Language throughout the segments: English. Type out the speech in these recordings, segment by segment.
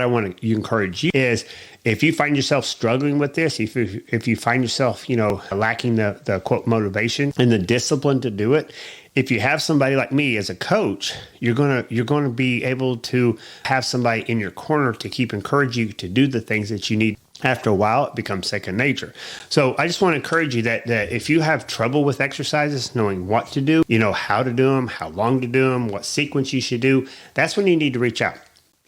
I want to encourage you is, if you find yourself struggling with this, if you find yourself, lacking the quote motivation and the discipline to do it, if you have somebody like me as a coach, you're gonna be able to have somebody in your corner to keep encouraging you to do the things that you need. After a while, it becomes second nature. So I just want to encourage you that if you have trouble with exercises, knowing what to do, how to do them, how long to do them, what sequence you should do, that's when you need to reach out.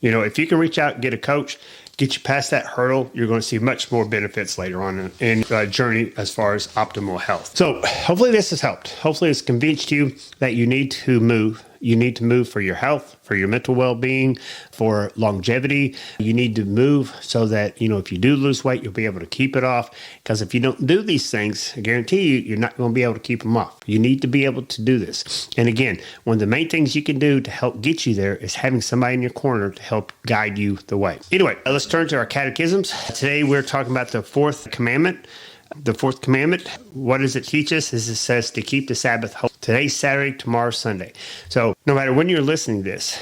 If you can reach out and get a coach, get you past that hurdle, you're going to see much more benefits later on in the journey as far as optimal health. So hopefully this has helped. Hopefully it's convinced you that you need to move. You need to move for your health, for your mental well-being, for longevity. You need to move so that, if you do lose weight, you'll be able to keep it off. Because if you don't do these things, I guarantee you're not going to be able to keep them off. You need to be able to do this. And again, one of the main things you can do to help get you there is having somebody in your corner to help guide you the way. Anyway, let's turn to our catechisms. Today, we're talking about the fourth commandment. The fourth commandment, what does it teach us? Is it says to keep the Sabbath holy. Today's Saturday, tomorrow's Sunday. So no matter when you're listening to this,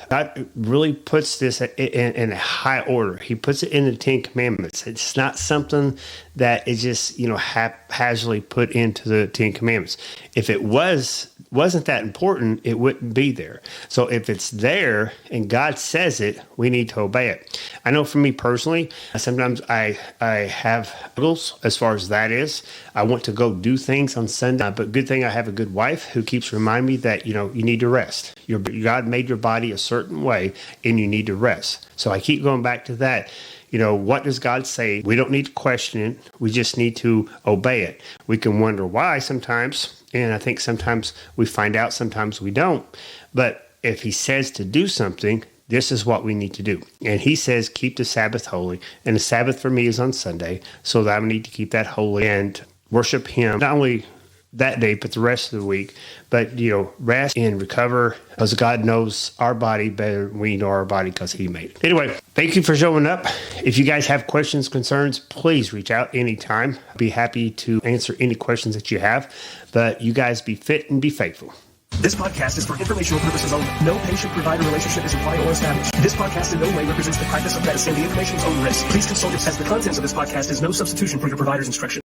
God really puts this in a high order. He puts it in the Ten Commandments. It's not something that is just, haphazardly put into the Ten Commandments. If it wasn't that important, it wouldn't be there. So if it's there and God says it, we need to obey it. I know for me personally, sometimes I have struggles as far as that is. I want to go do things on Sunday, but good thing I have a good wife who keeps reminding me that, you need to rest. God made your body a certain way and you need to rest. So I keep going back to that. What does God say? We don't need to question it. We just need to obey it. We can wonder why sometimes, and I think sometimes we find out, sometimes we don't. But if he says to do something, this is what we need to do. And he says, keep the Sabbath holy. And the Sabbath for me is on Sunday, so that I need to keep that holy and worship him, not only that day, but the rest of the week. But, rest and recover, because God knows our body better than we know our body, because he made it. Anyway, thank you for showing up. If you guys have questions, concerns, please reach out anytime. I'll be happy to answer any questions that you have. But you guys be fit and be faithful. This podcast is for informational purposes only. No patient-provider relationship is implied or established. This podcast in no way represents the practice of medicine. The information is own risk. Please consult it, as the contents of this podcast is no substitution for your provider's instruction.